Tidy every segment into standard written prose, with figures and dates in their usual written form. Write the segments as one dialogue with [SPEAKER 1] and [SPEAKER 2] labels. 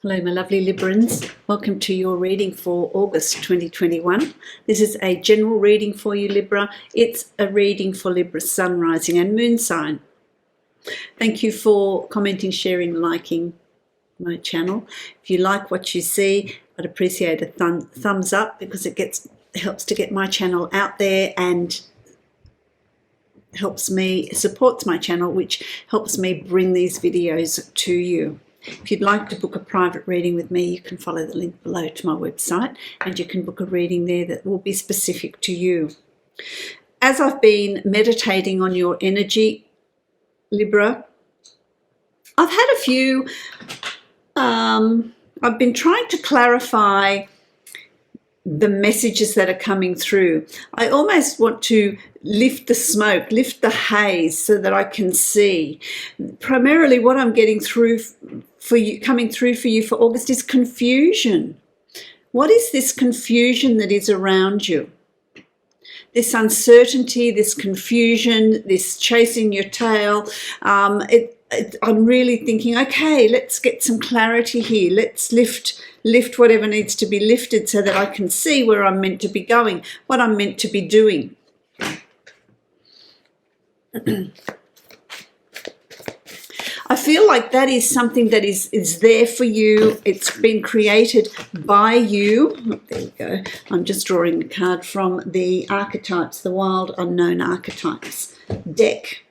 [SPEAKER 1] Hello, my lovely Librans. Welcome to your reading for August 2021. This is a general reading for you, Libra. It's a reading for Libra sun, rising and moon sign. Thank you for commenting, sharing, liking my channel. If you like what you see, I'd appreciate a thumbs up because it helps to get my channel out there and supports my channel, which helps me bring these videos to you. If you'd like to book a private reading with me, you can follow the link below to my website and you can book a reading there that will be specific to you. As I've been meditating on your energy, Libra, I've had a few, I've been trying to clarify the messages that are coming through. I almost want to lift the smoke, lift the haze so that I can see. Primarily what I'm getting through for you, coming through for you for August is confusion. What is this confusion that is around you? This uncertainty, this confusion, this chasing your tail. I'm really thinking, okay, let's get some clarity here. Let's lift whatever needs to be lifted so that I can see where I'm meant to be going, what I'm meant to be doing. I feel like that is something that is there for you. It's been created by you. Oh, there we go. I'm just drawing a card from the archetypes, the wild unknown archetypes deck.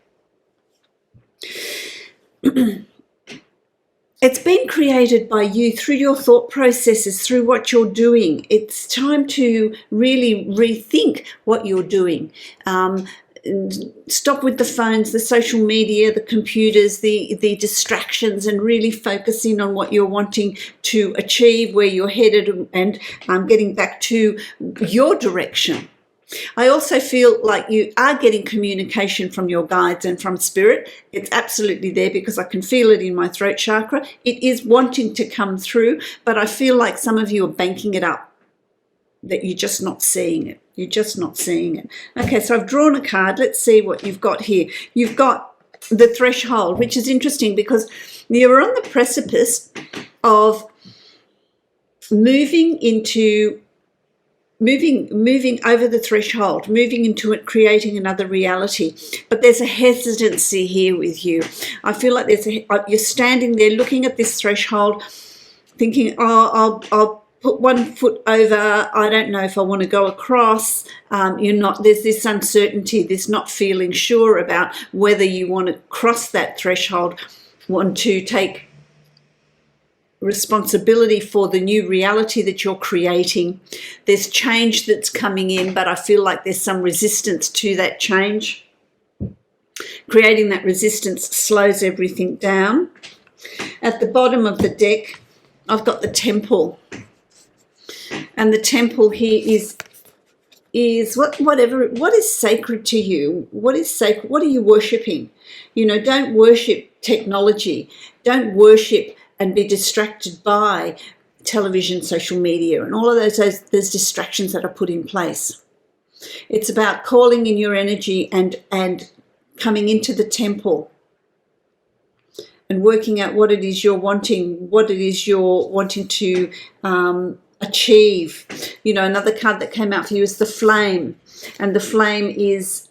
[SPEAKER 1] It's been created by you through your thought processes, through what you're doing. It's time to really rethink what you're doing. Stop with the phones, the social media, the computers, the distractions, and really focus in on what you're wanting to achieve, where you're headed, and getting back to your direction. I also feel like you are getting communication from your guides and from spirit. It's absolutely there because I can feel it in my throat chakra. It is wanting to come through, but I feel like some of you are banking it up, that you're just not seeing it. You're just not seeing it. Okay, so I've drawn a card. Let's see what you've got here. You've got the threshold, which is interesting because you're on the precipice of moving over the threshold, moving into it, creating another reality. But there's a hesitancy here with you. I feel like you're standing there looking at this threshold, thinking, oh, I'll put one foot over. I don't know if I want to go across. There's this uncertainty, this not feeling sure about whether you want to cross that threshold, want to take responsibility for the new reality that you're creating. There's change that's coming in, but I feel like there's some resistance to that change. Creating that resistance slows everything down. At the bottom of the deck, I've got the temple. And the temple here is what is sacred to you? What is sacred? What are you worshipping? Don't worship technology. Don't worship and be distracted by television, social media, and all of those distractions that are put in place. It's about calling in your energy and coming into the temple and working out what it is you're wanting, to achieve. Another card that came out for you is the flame, and the flame is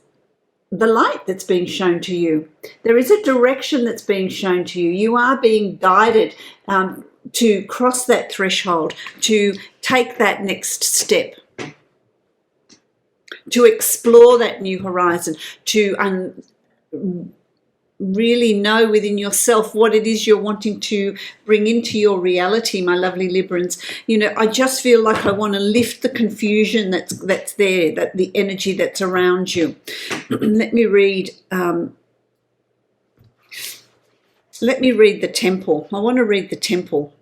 [SPEAKER 1] the light that's being shown to you. There is a direction that's being shown to you. You are being guided to cross that threshold, to take that next step, to explore that new horizon, to really know within yourself what it is you're wanting to bring into your reality, my lovely Librans. I just feel like I want to lift the confusion that's there, that the energy that's around you. Let me read the temple. I want to read the temple.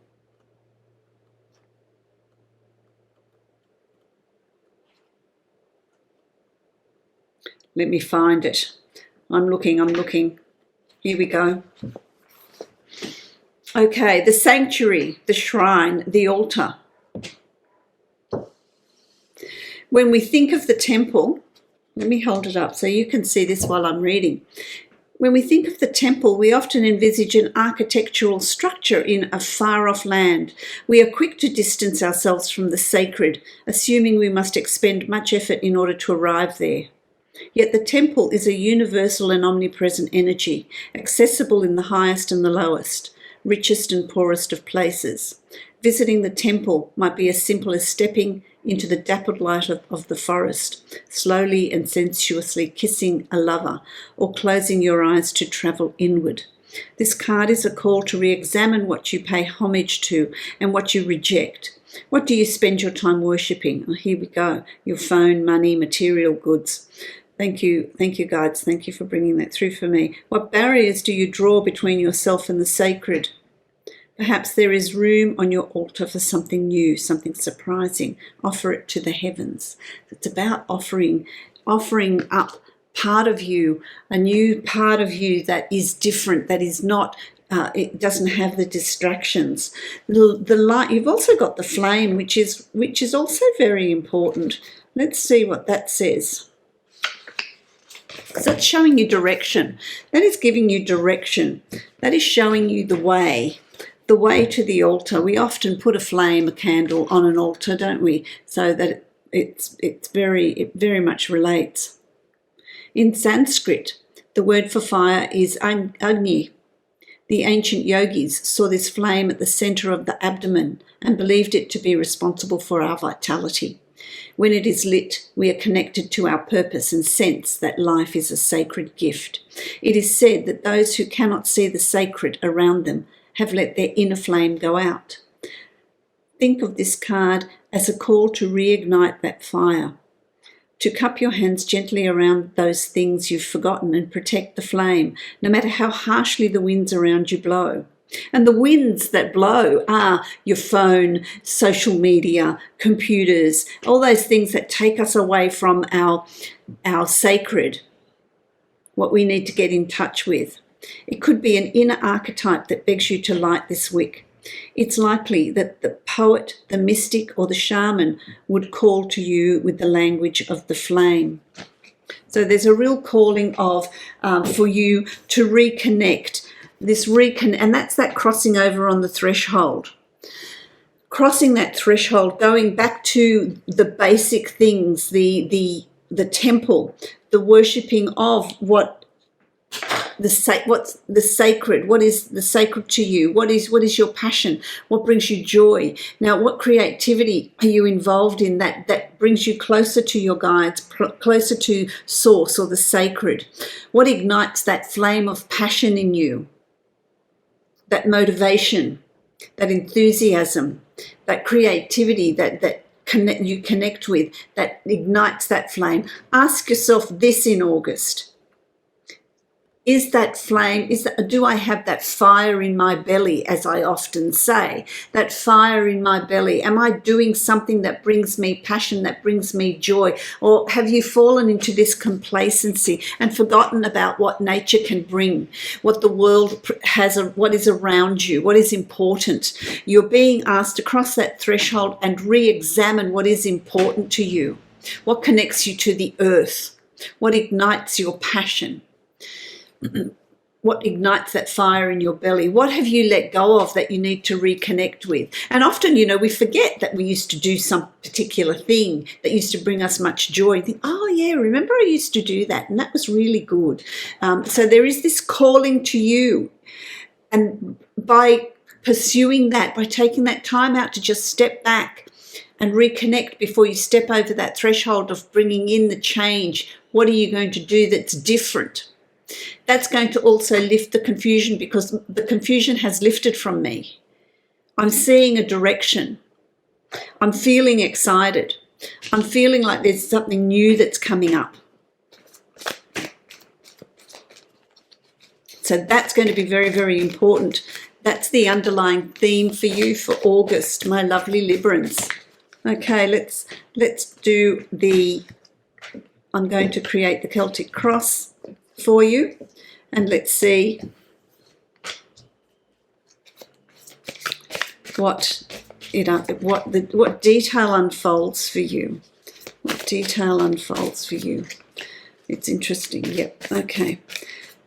[SPEAKER 1] Let me find it. I'm looking. Here we go. Okay, the sanctuary, the shrine, the altar. When we think of the temple, let me hold it up so you can see this while I'm reading. When we think of the temple, we often envisage an architectural structure in a far-off land. We are quick to distance ourselves from the sacred, assuming we must expend much effort in order to arrive there. Yet the temple is a universal and omnipresent energy, accessible in the highest and the lowest, richest and poorest of places. Visiting the temple might be as simple as stepping into the dappled light of the forest, slowly and sensuously kissing a lover, or closing your eyes to travel inward. This card is a call to re-examine what you pay homage to and what you reject. What do you spend your time worshipping? Oh, here we go. Your phone, money, material goods. Thank you, guides. Thank you for bringing that through for me. What barriers do you draw between yourself and the sacred? Perhaps there is room on your altar for something new, something surprising. Offer it to the heavens. It's about offering up part of you, a new part of you that is different, that is not, it doesn't have the distractions. The light. You've also got the flame, which is also very important. Let's see what that says. So it's showing you direction. That is giving you direction. That is showing you the way to the altar. We often put a flame, a candle on an altar, don't we? So that it very much relates. In Sanskrit, the word for fire is Agni. The ancient yogis saw this flame at the center of the abdomen and believed it to be responsible for our vitality. When it is lit, we are connected to our purpose and sense that life is a sacred gift. It is said that those who cannot see the sacred around them have let their inner flame go out. Think of this card as a call to reignite that fire, to cup your hands gently around those things you've forgotten and protect the flame, no matter how harshly the winds around you blow. And the winds that blow are your phone, social media, computers, all those things that take us away from our sacred, what we need to get in touch with. It could be an inner archetype that begs you to light this wick. It's likely that the poet, the mystic, or the shaman would call to you with the language of the flame. So there's a real calling for you to reconnect. And that's that crossing over on the threshold. Crossing that threshold, going back to the basic things, the temple, the worshipping of what's the sacred, what is the sacred to you, what is your passion, what brings you joy. Now, what creativity are you involved in that brings you closer to your guides, closer to source or the sacred? What ignites that flame of passion in you, that motivation, that enthusiasm, that creativity that you connect with, that ignites that flame? Ask yourself this in August. Is that flame, do I have that fire in my belly, as I often say, that fire in my belly? Am I doing something that brings me passion, that brings me joy? Or have you fallen into this complacency and forgotten about what nature can bring, what the world has, what is around you, what is important? You're being asked to cross that threshold and re-examine what is important to you, what connects you to the earth, what ignites your passion. What ignites that fire in your belly? What have you let go of that you need to reconnect with? And often, we forget that we used to do some particular thing that used to bring us much joy. And think, oh yeah, remember I used to do that, and that was really good. So there is this calling to you, and by pursuing that, by taking that time out to just step back and reconnect before you step over that threshold of bringing in the change, what are you going to do that's different? That's going to also lift the confusion, because the confusion has lifted from me. I'm seeing a direction. I'm feeling excited. I'm feeling like there's something new that's coming up. So that's going to be very, very important. That's the underlying theme for you for August, my lovely Librans. Okay, let's do I'm going to create the Celtic cross for you, and let's see what detail unfolds for you. What detail unfolds for you? It's interesting. Yep. Okay.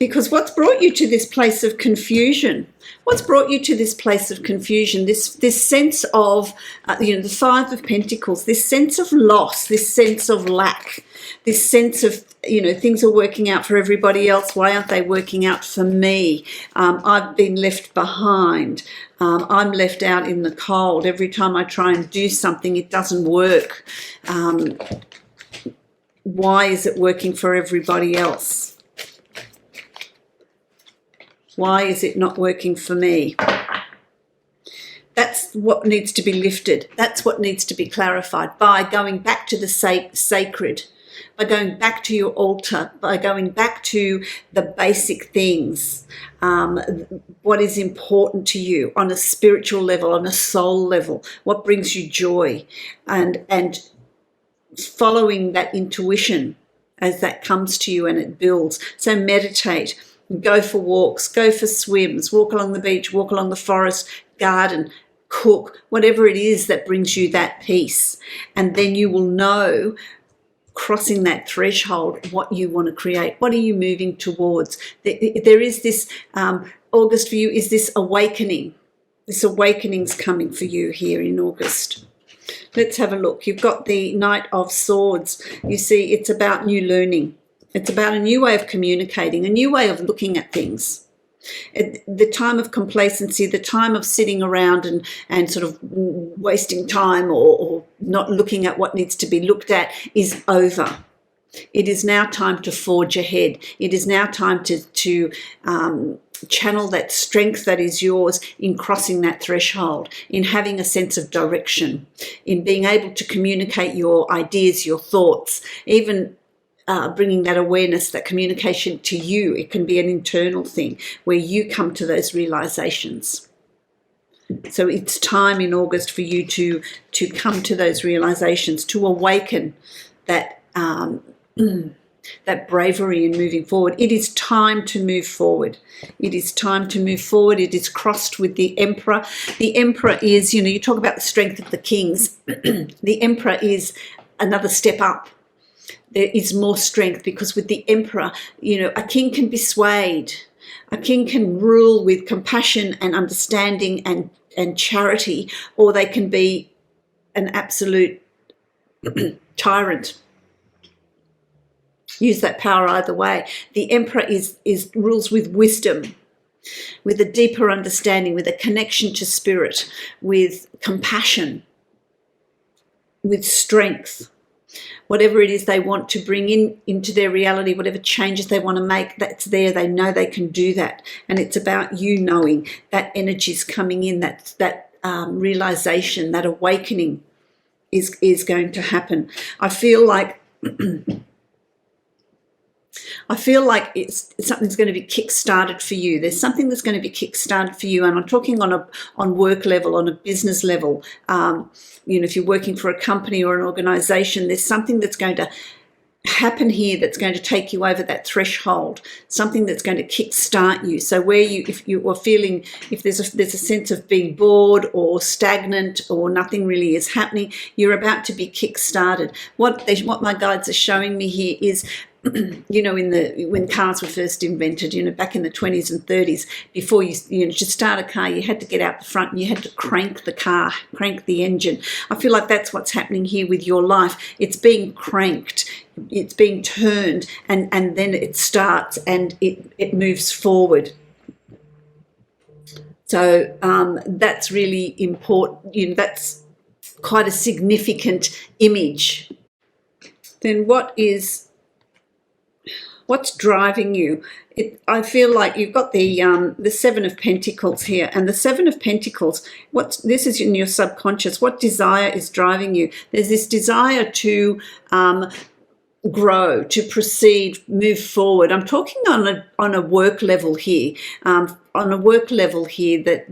[SPEAKER 1] Because what's brought you to this place of confusion? What's brought you to this place of confusion? This sense of, the Five of Pentacles, this sense of loss, this sense of lack, this sense of, things are working out for everybody else. Why aren't they working out for me? I've been left behind. I'm left out in the cold. Every time I try and do something, it doesn't work. Why is it working for everybody else? Why is it not working for me? That's what needs to be lifted. That's what needs to be clarified by going back to the sacred, by going back to your altar, by going back to the basic things, what is important to you on a spiritual level, on a soul level, what brings you joy, and following that intuition as that comes to you and it builds. So meditate. Go for walks, go for swims, walk along the beach, walk along the forest, garden, cook, whatever it is that brings you that peace. And then you will know, crossing that threshold, what you want to create. What are you moving towards? There is this, August for you is this awakening. This awakening's coming for you here in August. Let's have a look. You've got the Knight of Swords. You see, it's about new learning. It's about a new way of communicating, a new way of looking at things. The time of complacency, the time of sitting around and sort of wasting time or not looking at what needs to be looked at is over. It is now time to forge ahead. It is now time to channel that strength that is yours in crossing that threshold, in having a sense of direction, in being able to communicate your ideas, your thoughts, even bringing that awareness, that communication to you. It can be an internal thing where you come to those realizations. So it's time in August for you to come to those realizations, to awaken that that bravery in moving forward. It is time to move forward. It is time to move forward. It is crossed with the Emperor. The Emperor is, you talk about the strength of the kings. The Emperor is another step up. There is more strength because with the Emperor, a king can be swayed. A king can rule with compassion and understanding and charity, or they can be an absolute tyrant. Use that power either way. The Emperor is rules with wisdom, with a deeper understanding, with a connection to spirit, with compassion, with strength. Whatever it is they want to bring into their reality, whatever changes they want to make, that's there. They know they can do that. And it's about you knowing that energy's coming in, that realization, that awakening is going to happen. I feel like something's going to be kick-started for you. There's something that's going to be kick-started for you, and I'm talking on work level, on a business level. If you're working for a company or an organisation, there's something that's going to happen here that's going to take you over that threshold. Something that's going to kick-start you. So if you are feeling, if there's a sense of being bored or stagnant or nothing really is happening, you're about to be kick-started. What my guides are showing me here is, when cars were first invented, back in the 20s and 30s, before you to start a car, you had to get out the front and you had to crank the car, crank the engine. I feel like that's what's happening here with your life. It's being cranked, it's being turned, and then it starts and it moves forward. So that's really important. That's quite a significant image. Then what's driving you? I feel like you've got the Seven of Pentacles here, and the Seven of Pentacles, this is in your subconscious. What desire is driving you? There's this desire to grow, to proceed, move forward. I'm talking on a work level here, that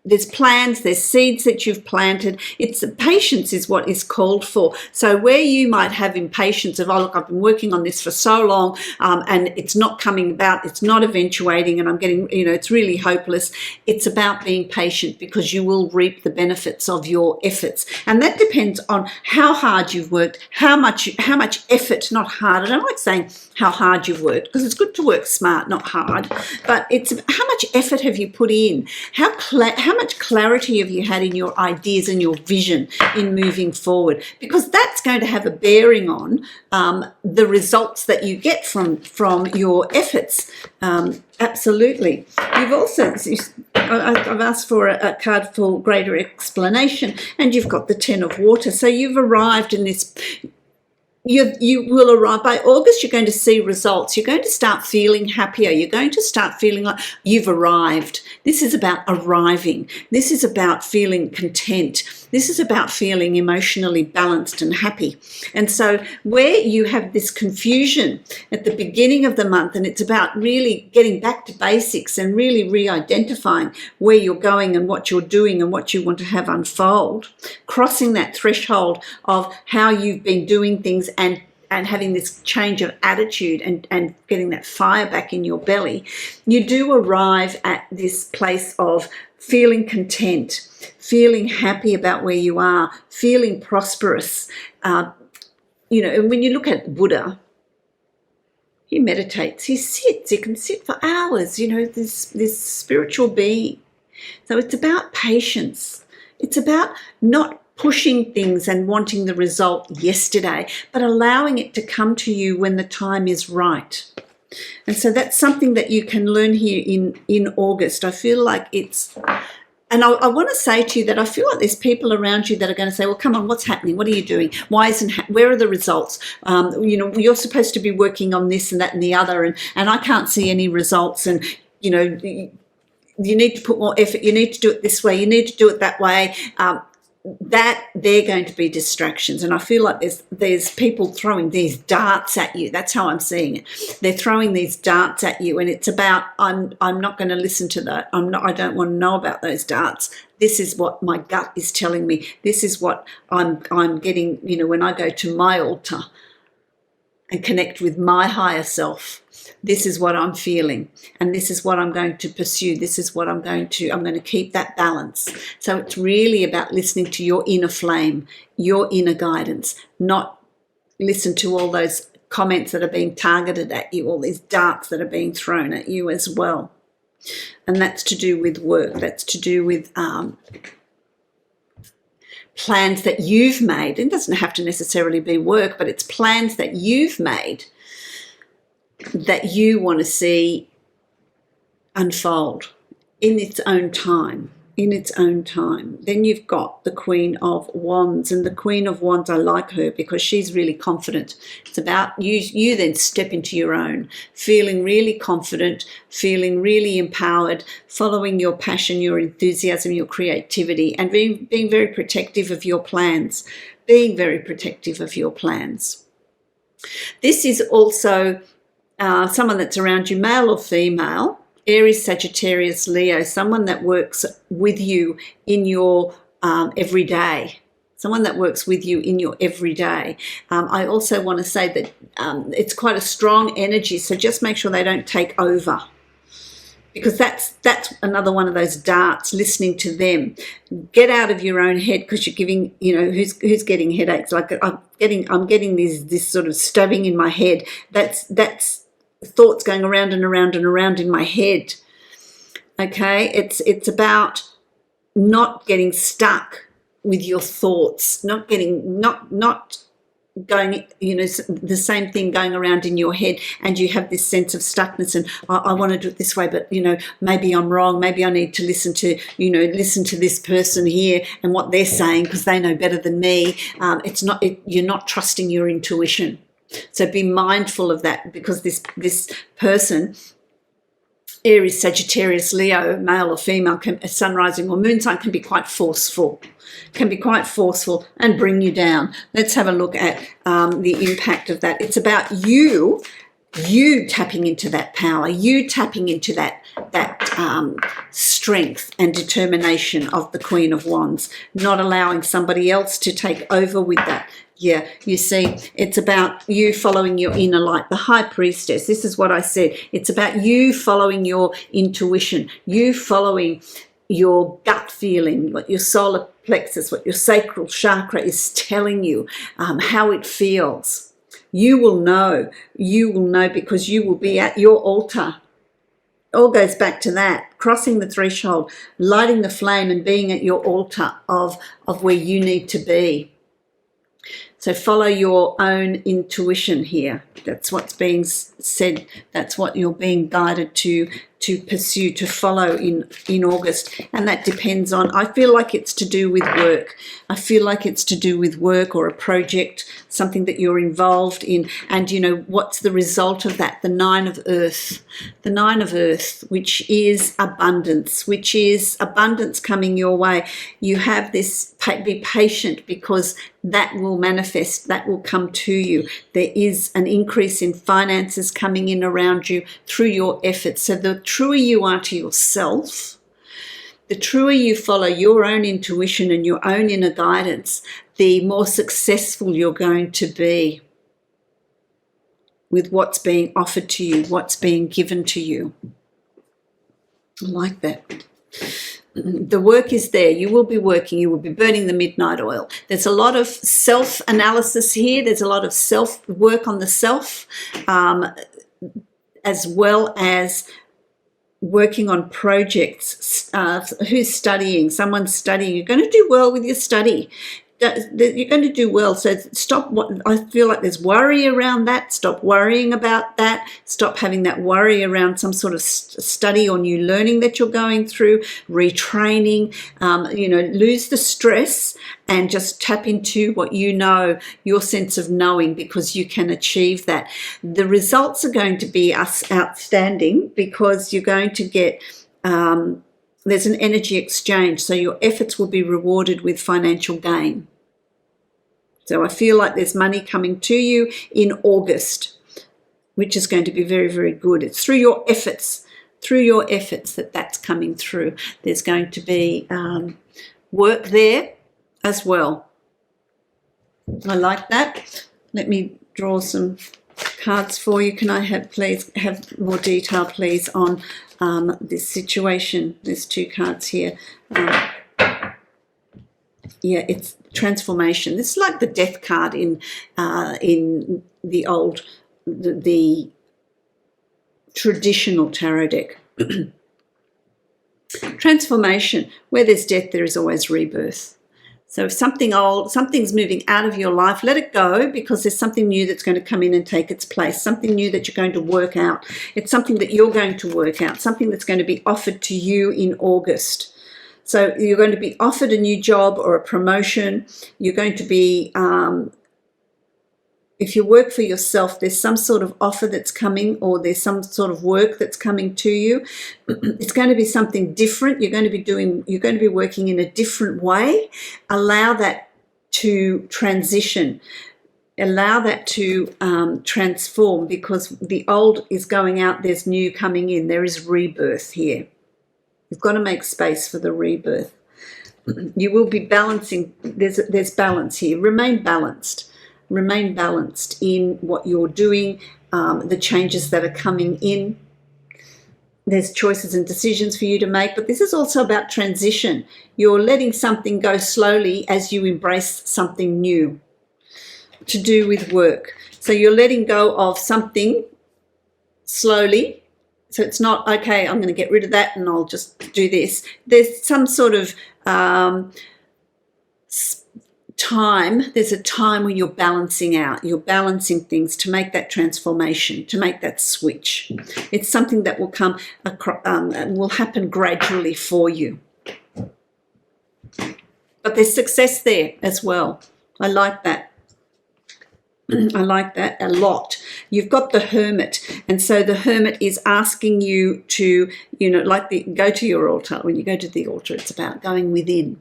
[SPEAKER 1] there's plans, there's seeds that you've planted. It's patience is what is called for. So where you might have impatience of, oh, look, I've been working on this for so long and it's not coming about, it's not eventuating, and I'm getting, it's really hopeless. It's about being patient, because you will reap the benefits of your efforts. And that depends on how hard you've worked, how much effort, not hard. I don't like saying how hard you've worked, because it's good to work smart, not hard. But it's how much effort have you put in? How much clarity have you had in your ideas and your vision in moving forward? Because that's going to have a bearing on the results that you get from your efforts. Absolutely. You've also, I've asked for a card for greater explanation, and you've got the Ten of Water. So you've arrived in this. You will arrive by August. You're going to see results. You're going to start feeling happier. You're going to start feeling like you've arrived. This is about arriving. This is about feeling content. This is about feeling emotionally balanced and happy. And so where you have this confusion at the beginning of the month, and it's about really getting back to basics and really re-identifying where you're going and what you're doing and what you want to have unfold, crossing that threshold of how you've been doing things and having this change of attitude and getting that fire back in your belly, you do arrive at this place of feeling content, feeling happy about where you are, feeling prosperous. And when you look at Buddha, he meditates, he sits, he can sit for hours, this spiritual being. So it's about patience. It's about not pushing things and wanting the result yesterday, but allowing it to come to you when the time is right. And so that's something that you can learn here in August. I feel like it's, and I want to say to you that I feel like there's people around you that are going to say, well, come on, what's happening? What are you doing? Where are the results? You're supposed to be working on this and that and the other, and I can't see any results. And, you need to put more effort. You need to do it this way. You need to do it that way. That they're going to be distractions. And I feel like there's people throwing these darts at you. That's how I'm seeing it. They're throwing these darts at you, and it's about, I'm not going to listen to that. I don't want to know about those darts. This is what my gut is telling me. This is what I'm getting, when I go to my altar and connect with my higher self. This is what I'm feeling, and this is what I'm going to pursue. This is what I'm going to keep that balance. So it's really about listening to your inner flame, your inner guidance, not listen to all those comments that are being targeted at you, all these darts that are being thrown at you as well. And that's to do with work. That's to do with plans that you've made. It doesn't have to necessarily be work, but it's plans that you've made that you want to see unfold in its own time, Then you've got the Queen of Wands, and the Queen of Wands, I like her because she's really confident. It's about you then step into your own, feeling really confident, feeling really empowered, following your passion, your enthusiasm, your creativity, and being very protective of your plans, This is also someone that's around you, male or female, Aries, Sagittarius, Leo, someone that works with you in your everyday. I also want to say that it's quite a strong energy, so just make sure they don't take over, because that's another one of those darts, listening to them. Get out of your own head, because you're giving, who's getting headaches? Like I'm getting this sort of stabbing in my head. That's thoughts going around and around and around in my head. Okay, it's about not getting stuck with your thoughts, not going, the same thing going around in your head, and you have this sense of stuckness, and I want to do it this way, but maybe I'm wrong, maybe I need to listen to this person here and what they're saying, because they know better than me. You're not trusting your intuition. So be mindful of that, because this person, Aries, Sagittarius, Leo, male or female, sun rising or moon sign, can be quite forceful and bring you down. Let's have a look at the impact of that. It's about you you tapping into that power, you tapping into that strength and determination of the Queen of Wands, not allowing somebody else to take over with that. Yeah, you see, it's about you following your inner light. The High Priestess, this is what I said. It's about you following your intuition, you following your gut feeling, what your solar plexus, what your sacral chakra is telling you, how it feels. You will know because you will be at your altar. All goes back to that, crossing the threshold, lighting the flame and being at your altar of where you need to be. So follow your own intuition here. That's what's being said. That's what you're being guided to pursue, to follow in August. And that depends on, I feel like it's to do with work. I feel like it's to do with work or a project, something that you're involved in. And, you know, what's the result of that? The Nine of Earth. The Nine of Earth, which is abundance coming your way. You have this, be patient, because that will manifest, that will come to you. There is an increase in finances coming in around you through your efforts. So the truer you are to yourself, the truer you follow your own intuition and your own inner guidance, the more successful you're going to be with what's being offered to you, what's being given to you. I like that. The work is there. You will be working. You will be burning the midnight oil. There's a lot of self-analysis here. There's a lot of self-work on the self, as well as working on projects. Who's studying? Someone's studying. You're going to do well with your study. You're going to do well. So stop. I feel like there's worry around that. Stop worrying about that. Stop having that worry around some sort of study or new learning that you're going through, retraining. Lose the stress and just tap into what you know, your sense of knowing, because you can achieve that. The results are going to be outstanding, because you're going to get there's an energy exchange, so your efforts will be rewarded with financial gain. So I feel like there's money coming to you in August, which is going to be very, very good. It's through your efforts that's coming through. There's going to be work there as well. I like that. Let me draw some cards for you. Can I please have more detail, please, on this situation? There's two cards here. It's transformation. This is like the death card in the old, the traditional tarot deck. Transformation. Where there's death, there is always rebirth. So if something's moving out of your life, let it go, because there's something new that's going to come in and take its place, something new that you're going to work out. It's something that you're going to work out, something that's going to be offered to you in August. So you're going to be offered a new job or a promotion. You're going to be, if you work for yourself, there's some sort of offer that's coming, or there's some sort of work that's coming to you. It's going to be something different. You're going to be working in a different way. Allow that to transition. Allow that to transform, because the old is going out, there's new coming in. There is rebirth here. You've got to make space for the rebirth. You will be balancing. There's balance here. Remain balanced. Remain balanced in what you're doing, the changes that are coming in. There's choices and decisions for you to make, but this is also about transition. You're letting something go slowly as you embrace something new to do with work. So you're letting go of something slowly. So it's not, okay, I'm going to get rid of that and I'll just do this. There's some sort of time. There's a time when you're balancing out. You're balancing things to make that transformation, to make that switch. It's something that will come, will happen gradually for you. But there's success there as well. I like that. I like that a lot. You've got the Hermit, and so the Hermit is asking you to, go to your altar. When you go to the altar, it's about going within.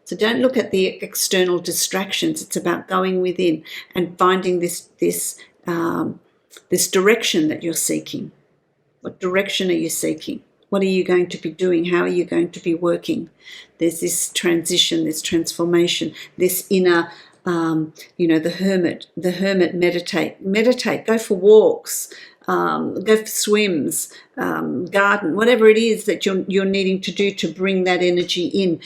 [SPEAKER 1] So don't look at the external distractions. It's about going within and finding this this direction that you're seeking. What direction are you seeking? What are you going to be doing? How are you going to be working? There's this transition, this transformation, this inner, the hermit meditate, go for walks, go for swims, garden, whatever it is that you're needing to do to bring that energy in.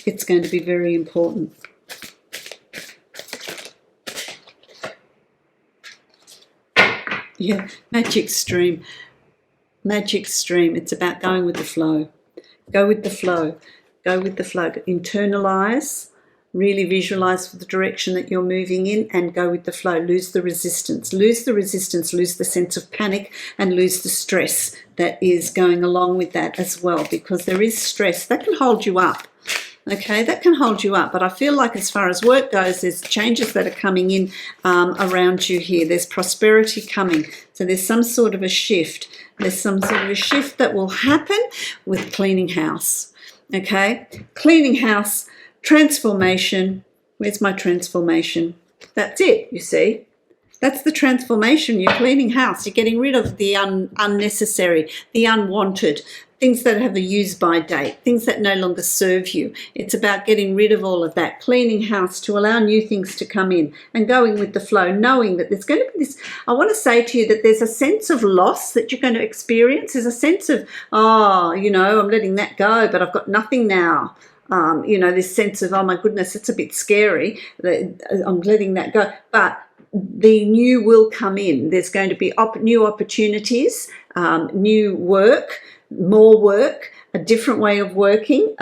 [SPEAKER 1] It's going to be very important. Yeah, magic stream. Magic stream. It's about going with the flow. Go with the flow. Go with the flow. Internalize, really visualize the direction that you're moving in and go with the flow. Lose the resistance. Lose the resistance, lose the sense of panic and lose the stress that is going along with that as well, because there is stress that can hold you up. Okay, that can hold you up. But I feel like as far as work goes, there's changes that are coming in around you here. There's prosperity coming. So there's some sort of a shift. There's some sort of a shift that will happen with cleaning house. Okay, cleaning house, transformation. Where's my transformation? That's it, you see. That's the transformation. You're cleaning house. You're getting rid of the unnecessary, the unwanted, things that have a use-by date, things that no longer serve you. It's about getting rid of all of that, cleaning house to allow new things to come in and going with the flow, knowing that there's going to be this. I want to say to you that there's a sense of loss that you're going to experience. There's a sense of, I'm letting that go, but I've got nothing now. This sense of, oh my goodness, it's a bit scary. I'm letting that go. But the new will come in. There's going to be new opportunities, new work, more work, a different way of working.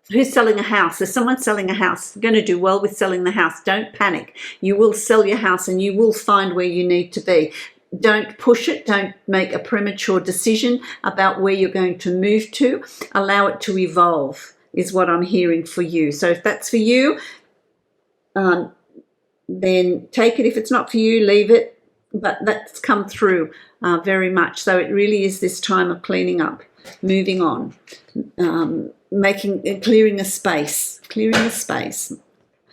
[SPEAKER 1] Who's selling a house? There's someone selling a house. You're going to do well with selling the house. Don't panic. You will sell your house and you will find where you need to be. Don't push it. Don't make a premature decision about where you're going to move to. Allow it to evolve is what I'm hearing for you. So if that's for you, then take it. If it's not for you, leave it. But that's come through very much. So it really is this time of cleaning up, moving on, clearing a space.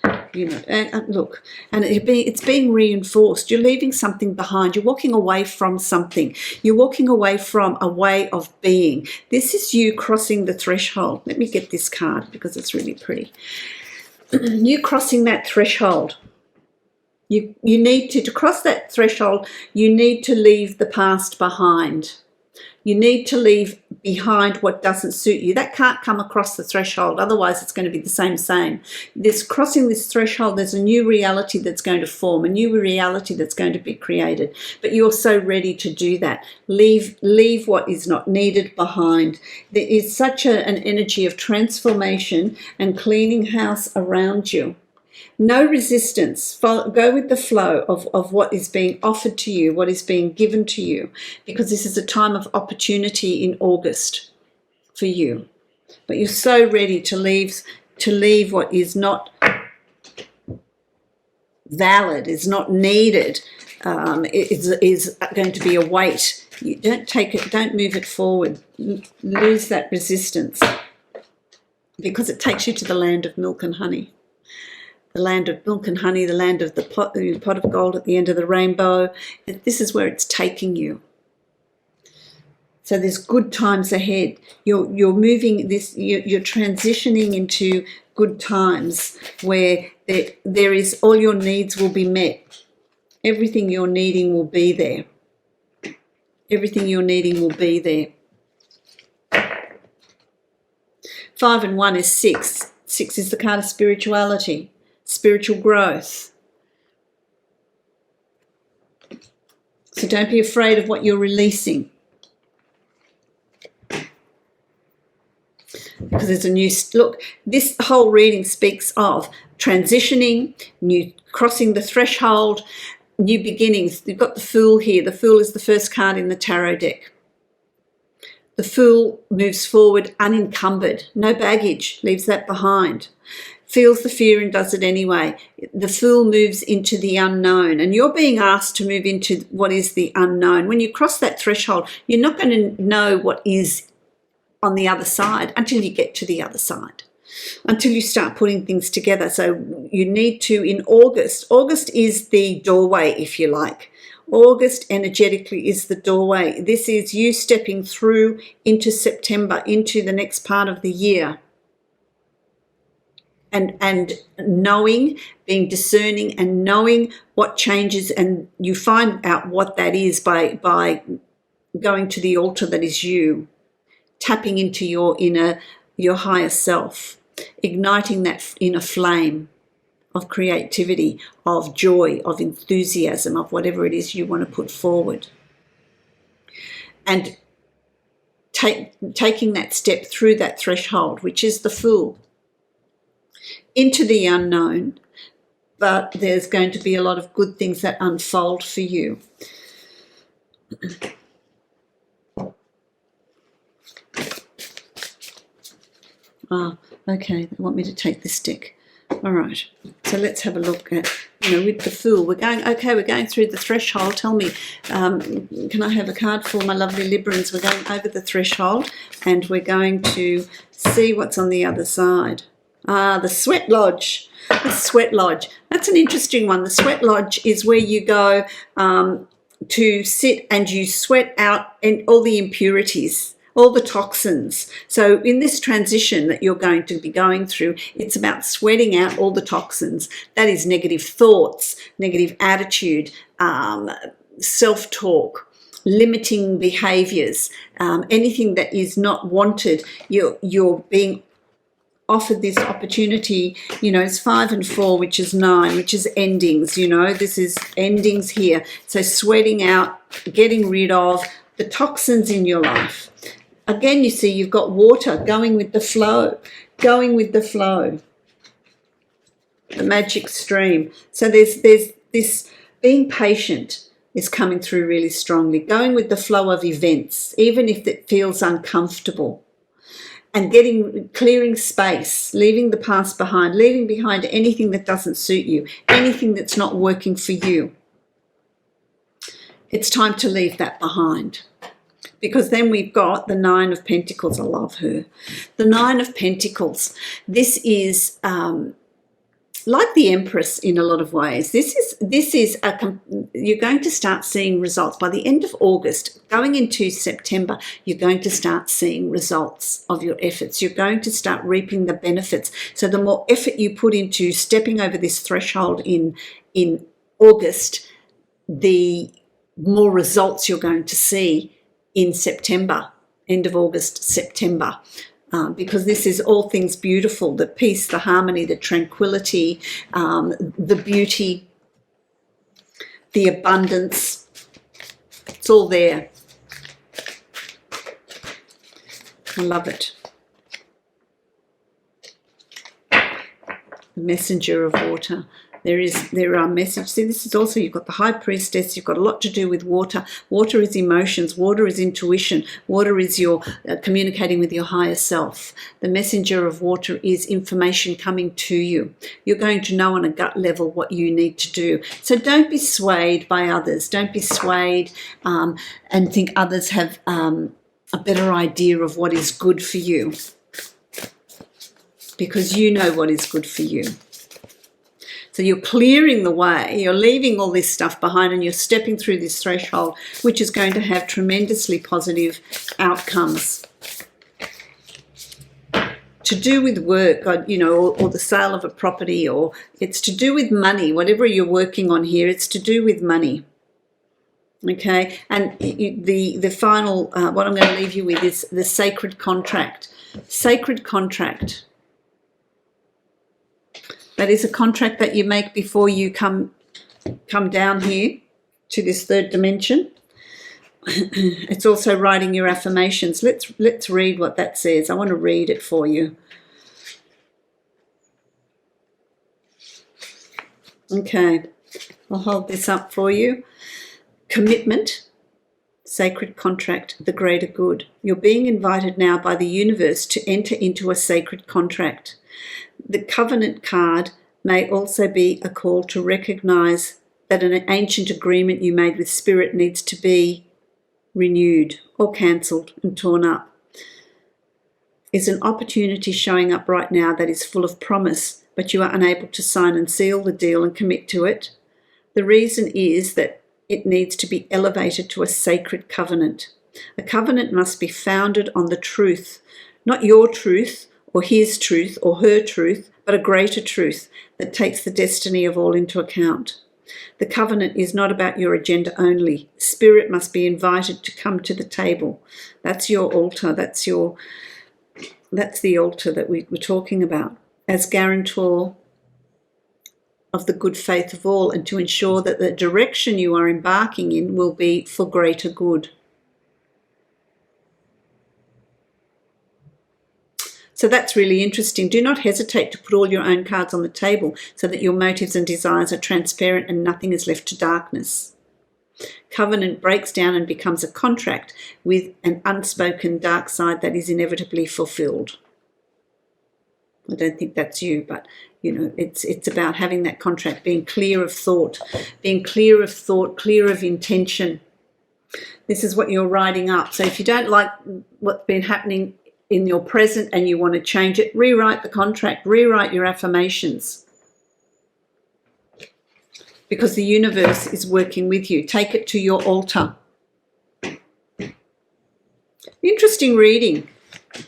[SPEAKER 1] And look, and it's being reinforced. You're leaving something behind. You're walking away from something. You're walking away from a way of being. This is you crossing the threshold. Let me get this card because it's really pretty. You crossing that threshold. You need to cross that threshold, you need to leave the past behind. You need to leave behind what doesn't suit you. That can't come across the threshold, otherwise it's going to be the same. Crossing this threshold, there's a new reality that's going to form, a new reality that's going to be created. But you're so ready to do that. Leave what is not needed behind. There is such an energy of transformation and cleaning house around you. No resistance. Go with the flow of what is being offered to you, what is being given to you, because this is a time of opportunity in August for you. But you're so ready to leave what is not valid, is not needed, is going to be a weight. You don't take it, don't move it forward. Lose that resistance, because it takes you to the land of milk and honey. The land of milk and honey, the land of the pot of gold at the end of the rainbow. This is where it's taking you. So there's good times ahead. You're moving this. You're transitioning into good times where there is all your needs will be met. Everything you're needing will be there. Everything you're needing will be there. 5 and 1 is 6. 6 is the card of spirituality. Spiritual growth. So don't be afraid of what you're releasing, because there's a new look. This whole reading speaks of transitioning, new crossing the threshold, new beginnings. You've got the Fool here. The Fool is the first card in the tarot deck. The Fool moves forward unencumbered, no baggage, leaves that behind. Feels the fear and does it anyway. The Fool moves into the unknown, and you're being asked to move into what is the unknown. When you cross that threshold, you're not going to know what is on the other side until you get to the other side. until you start putting things together. So you need to, in August is the doorway, if you like. August energetically is the doorway. This is you stepping through into September, into the next part of the year. And knowing, being discerning and knowing what changes, and you find out what that is by going to the altar that is you, tapping into your higher self, igniting that inner flame of creativity, of joy, of enthusiasm, of whatever it is you want to put forward. And taking that step through that threshold, which is the Fool, into the unknown, but there's going to be a lot of good things that unfold for you. Okay, they want me to take this stick. All right, so let's have a look at, with the Fool. We're going through the threshold. Tell me, can I have a card for my lovely Librans? We're going over the threshold and we're going to see what's on the other side. The Sweat Lodge. The Sweat Lodge. That's an interesting one. The Sweat Lodge is where you go to sit and you sweat out all the impurities, all the toxins. So in this transition that you're going to be going through, it's about sweating out all the toxins. That is negative thoughts, negative attitude, self-talk, limiting behaviours, anything that is not wanted. You're being offered this opportunity, it's 5 and 4, which is 9, which is endings, this is endings here. So sweating out, getting rid of the toxins in your life. Again, you see, you've got water going with the flow, the magic stream. So there's this being patient is coming through really strongly, going with the flow of events, even if it feels uncomfortable. And clearing space, leaving the past behind, leaving behind anything that doesn't suit you, anything that's not working for you. It's time to leave that behind. Because then we've got the 9 of Pentacles. I love her. The 9 of Pentacles. This is like the Empress in a lot of ways. This is you're going to start seeing results by the end of August, going into September. You're going to start seeing results of your efforts. You're going to start reaping the benefits. So the more effort you put into stepping over this threshold in August, the more results you're going to see in September, end of August, September. Because this is all things beautiful, the peace, the harmony, the tranquility, the beauty, the abundance. It's all there. I love it. The messenger of water. There are messages. See, this is also, you've got the High Priestess. You've got a lot to do with water. Water is emotions. Water is intuition. Water is your communicating with your higher self. The messenger of water is information coming to you. You're going to know on a gut level what you need to do. So don't be swayed by others. Don't be swayed and think others have a better idea of what is good for you, because you know what is good for you. So you're clearing the way, you're leaving all this stuff behind, and you're stepping through this threshold, which is going to have tremendously positive outcomes. To do with work, or the sale of a property, or it's to do with money. Whatever you're working on here, it's to do with money. Okay, and the final, what I'm going to leave you with is the sacred contract. Sacred contract. That is a contract that you make before you come down here to this third dimension. It's also writing your affirmations. Let's read what that says. I want to read it for you. Okay, I'll hold this up for you. Commitment, sacred contract, the greater good. You're being invited now by the universe to enter into a sacred contract. The covenant card may also be a call to recognize that an ancient agreement you made with spirit needs to be renewed or cancelled and torn up. is an opportunity showing up right now that is full of promise, but you are unable to sign and seal the deal and commit to it. The reason is that it needs to be elevated to a sacred covenant. A covenant must be founded on the truth, not your truth or his truth or her truth, but a greater truth that takes the destiny of all into account. The covenant is not about your agenda only. Spirit must be invited to come to the table. That's your altar. That's the altar that we're talking about, as guarantor of the good faith of all, and to ensure that the direction you are embarking in will be for greater good. So that's really interesting. Do not hesitate to put all your own cards on the table so that your motives and desires are transparent and nothing is left to darkness. Covenant breaks down and becomes a contract with an unspoken dark side that is inevitably fulfilled. I don't think that's you, but it's about having that contract, being clear of thought, clear of intention. This is what you're writing up. So if you don't like what's been happening in your present and you want to change it, rewrite the contract, rewrite your affirmations. Because the universe is working with you. Take it to your altar. Interesting reading,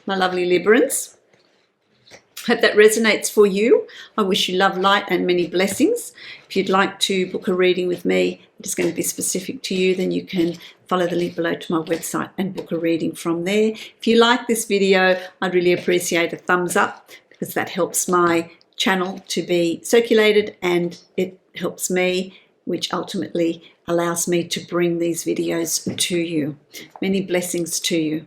[SPEAKER 1] my lovely Librans. Hope that resonates for you. I wish you love, light and many blessings. If you'd like to book a reading with me, it is going to be specific to you, then you can follow the link below to my website and book a reading from there. If you like this video, I'd really appreciate a thumbs up, because that helps my channel to be circulated and it helps me, which ultimately allows me to bring these videos to you. Many blessings to you.